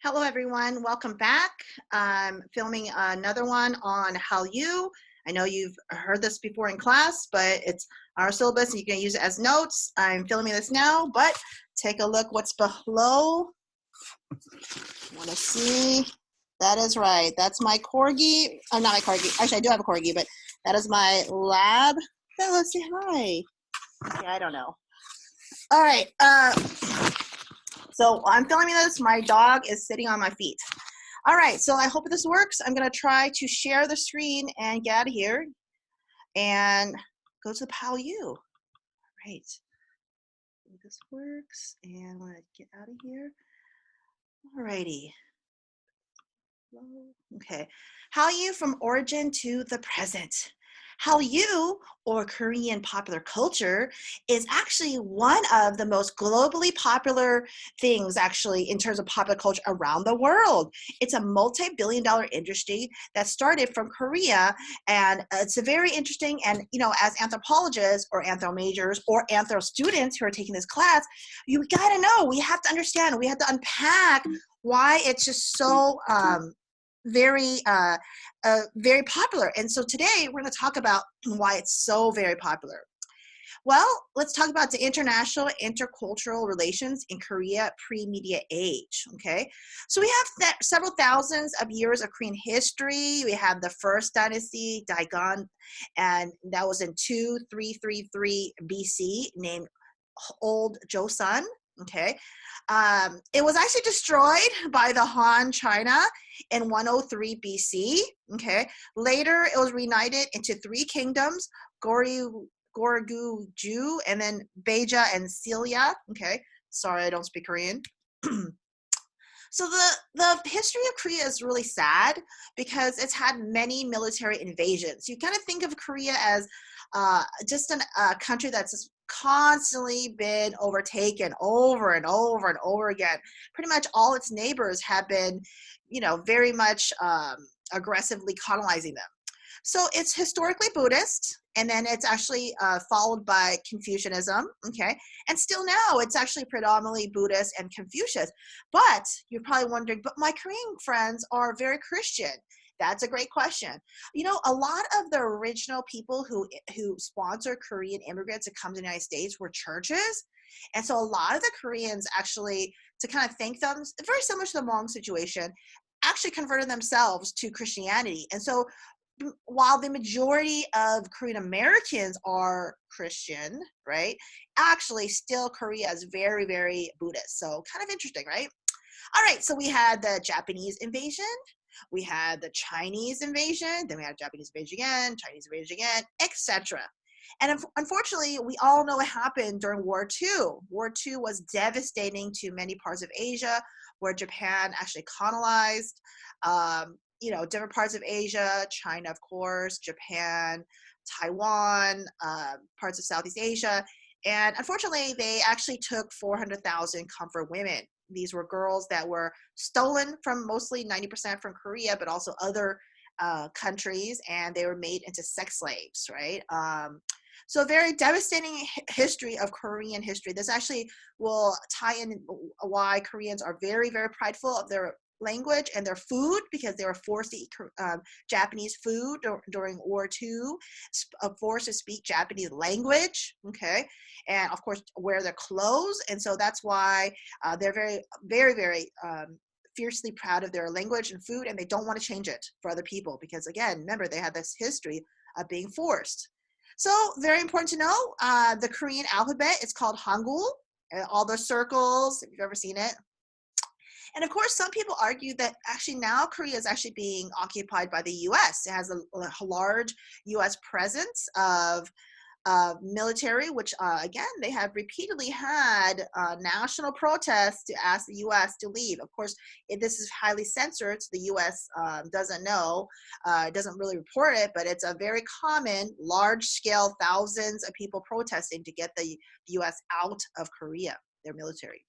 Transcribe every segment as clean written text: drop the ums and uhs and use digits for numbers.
Hello, everyone. Welcome back. I'm filming another one on Hallyu. I know you've heard this before in class, but it's our syllabus and you can use it as notes. I'm filming this now, but take a look what's below. Want to see? That is right. That's my corgi. I'm not my corgi. Actually, I do have a corgi, but that is my lab. Bella, say hi. Yeah, I don't know. All right. So I'm filming this. My dog is sitting on my feet. All right, so I hope this works. I'm gonna try to share the screen and get out of here and go to the Hallyu. Right, this works, and I'm gonna get out of here. All righty. Okay, Hallyu from origin to the present. Hallyu, or Korean popular culture, is actually one of the most globally popular things actually in terms of popular culture around the world. It's a multi-billion-dollar industry that started from Korea, and it's a very interesting, and as anthropologists or anthro majors or anthro students who are taking this class, you gotta know, we have to understand, we have to unpack why it's just so very very popular. And so today we're going to talk about why it's so very popular. Well, let's talk about the international intercultural relations in Korea pre-media age. Okay, so we have several thousands of years of Korean history. We have the first dynasty, Daegon, and that was in 2333 BC, named Old Joseon. Okay, it was actually destroyed by the Han China in 103 BC. Okay, later it was reunited into three kingdoms: Goryeo-ju, and then Beja and Celia. Okay, sorry, I don't speak Korean. So the history of Korea is really sad because it's had many military invasions. You kind of think of Korea as just a country that's constantly been overtaken over and over and over again. Pretty much all its neighbors have been, very much aggressively colonizing them. So it's historically Buddhist, and then it's actually followed by Confucianism, okay? And still now, it's actually predominantly Buddhist and Confucius. But you're probably wondering, but my Korean friends are very Christian. That's a great question. A lot of the original people who sponsored Korean immigrants to come to the United States were churches. And so a lot of the Koreans actually, to kind of thank them, very similar to the Hmong situation, actually converted themselves to Christianity. And so while the majority of Korean Americans are Christian, right, actually still Korea is very, very Buddhist. So kind of interesting, right? All right, so we had the Japanese invasion, we had the Chinese invasion, then we had Japanese invasion again, Chinese invasion again, etc. And unfortunately, we all know what happened during War II. War II was devastating to many parts of Asia, where Japan actually colonized, different parts of Asia, China, of course, Japan, Taiwan, parts of Southeast Asia. And unfortunately, they actually took 400,000 comfort women. These were girls that were stolen from mostly 90% from Korea, but also other countries, and they were made into sex slaves, right? So a very devastating history of Korean history. This actually will tie in why Koreans are very, very prideful of their language and their food, because they were forced to eat Japanese food during War II, forced to speak Japanese language, okay, and of course wear their clothes. And so that's why they're very, very, very fiercely proud of their language and food, and they don't want to change it for other people because, again, remember, they had this history of being forced. So very important to know, the Korean alphabet is called Hangul, all the circles, if you've ever seen it. And of course, some people argue that actually now Korea is actually being occupied by the U.S. It has a large U.S. presence of military, which again, they have repeatedly had national protests to ask the U.S. to leave. Of course, this is highly censored, so the U.S. Doesn't know, doesn't really report it, but it's a very common, large-scale, thousands of people protesting to get the U.S. out of Korea, their military.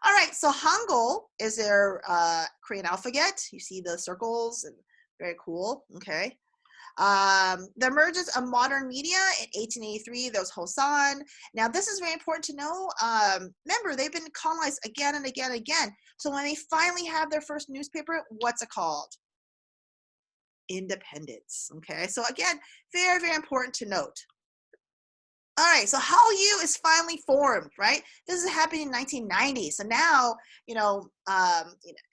All right, so Hangul is their Korean alphabet. You see the circles, and very cool, okay? The emergence of modern media in 1883, there was Hosan. Now, this is very important to know. Remember, they've been colonized again and again and again. So when they finally have their first newspaper, what's it called? Independence. Okay, so again, very, very important to note. All right, so Hallyu is finally formed, right? This is happening in 1990. So now,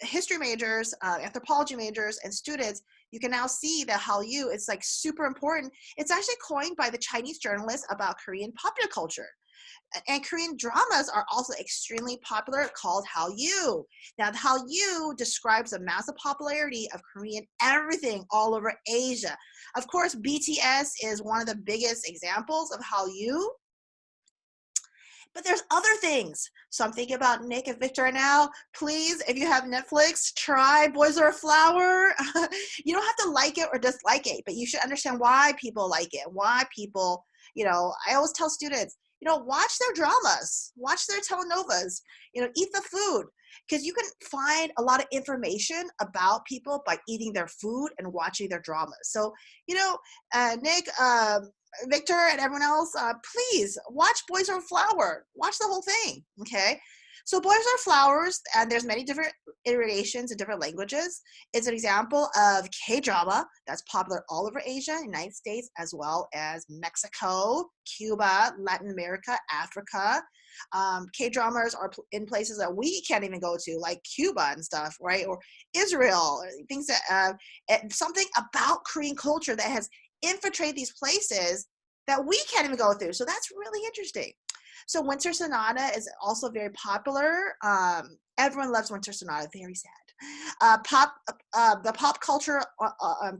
history majors, anthropology majors, and students, you can now see that Hallyu is like super important. It's actually coined by the Chinese journalists about Korean popular culture. And Korean dramas are also extremely popular, called Hallyu. Now, the Hallyu describes the massive popularity of Korean everything all over Asia. Of course, BTS is one of the biggest examples of Hallyu. But there's other things. So I'm thinking about Nick and Victor now. Please, if you have Netflix, try Boys Are a Flower. You don't have to like it or dislike it, but you should understand why people like it, why people, I always tell students, watch their dramas, watch their telenovas, eat the food. Because you can find a lot of information about people by eating their food and watching their dramas. So, Nick, Victor, and everyone else, please watch Boys Are Flower. Watch the whole thing, okay? So Boys Are Flowers, and there's many different iterations in different languages. It's an example of K-drama that's popular all over Asia, United States, as well as Mexico, Cuba, Latin America, Africa. K-dramas are in places that we can't even go to, like Cuba and stuff, right? Or Israel, things that, something about Korean culture that has infiltrated these places that we can't even go through. So that's really interesting. So Winter Sonata is also very popular. Everyone loves Winter Sonata. Very sad. The pop culture,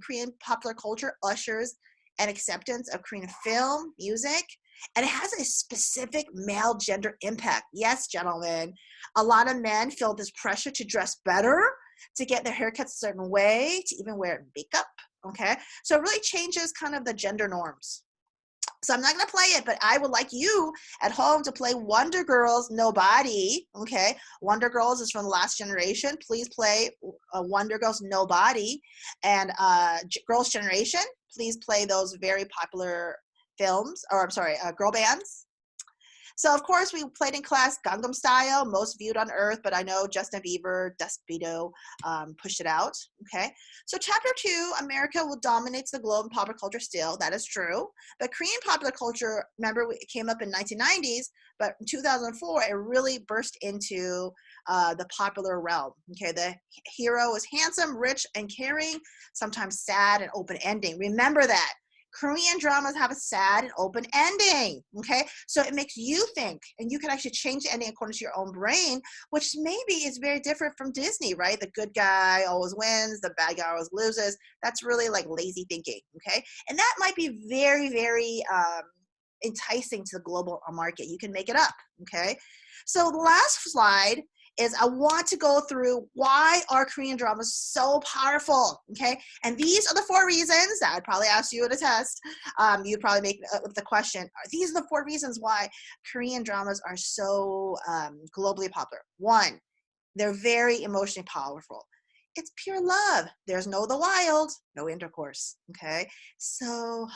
Korean popular culture ushers an acceptance of Korean film, music, and it has a specific male gender impact. Yes, gentlemen, a lot of men feel this pressure to dress better, to get their haircuts a certain way, to even wear makeup. Okay, so it really changes kind of the gender norms. So I'm not going to play it, but I would like you at home to play Wonder Girls Nobody. Okay, Wonder Girls is from the last generation. Please play Wonder Girls Nobody. And Girls' Generation, please play those very popular films, or I'm sorry, girl bands. So, of course, we played in class Gangnam Style, most viewed on Earth, but I know Justin Bieber, Despacito pushed it out, okay? So chapter 2, America will dominate the globe in popular culture still. That is true. But Korean popular culture, remember, it came up in 1990s, but in 2004, it really burst into the popular realm, okay? The hero is handsome, rich, and caring, sometimes sad and open ending. Remember that. Korean dramas have a sad and open ending, okay? So it makes you think, and you can actually change the ending according to your own brain, which maybe is very different from Disney, right? The good guy always wins, the bad guy always loses. That's really like lazy thinking, okay? And that might be very, very enticing to the global market. You can make it up, okay? So the last slide is I want to go through why are Korean dramas so powerful, okay? And these are the 4 reasons that I'd probably ask you at a test. You'd probably make the question, these are the 4 reasons why Korean dramas are so globally popular. 1, they're very emotionally powerful. It's pure love. There's no the wild, no intercourse, okay? So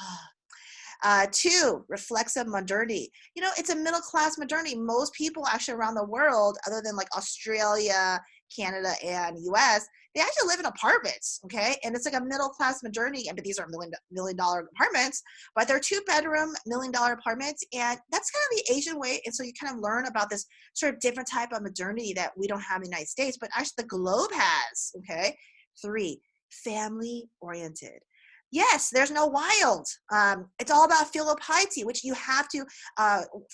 2, reflexive modernity. It's a middle-class modernity. Most people actually around the world, other than like Australia, Canada, and US, they actually live in apartments, okay? And it's like a middle-class modernity, but these are million dollar apartments, but they're 2-bedroom, $1 million apartments, and that's kind of the Asian way, and so you kind of learn about this sort of different type of modernity that we don't have in the United States, but actually the globe has, okay? 3, family-oriented. Yes, there's no wild. It's all about filial piety, which you have to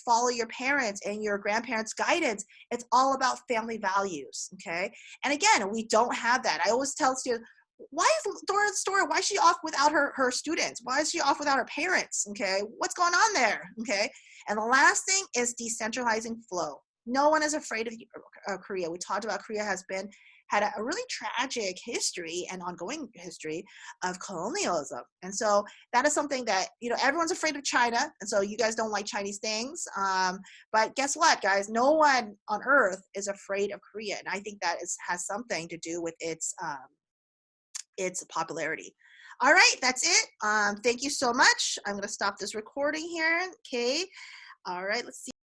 follow your parents and your grandparents' guidance. It's all about family values, okay? And again, we don't have that. I always tell students, why is Dora's story, why is she off without her students? Why is she off without her parents, okay? What's going on there, okay? And the last thing is decentralizing flow. No one is afraid of Korea. We talked about Korea had a really tragic history and ongoing history of colonialism. And so that is something that, everyone's afraid of China. And so you guys don't like Chinese things. But guess what, guys? No one on earth is afraid of Korea. And I think that has something to do with its popularity. All right, that's it. Thank you so much. I'm going to stop this recording here. Okay. All right, let's see.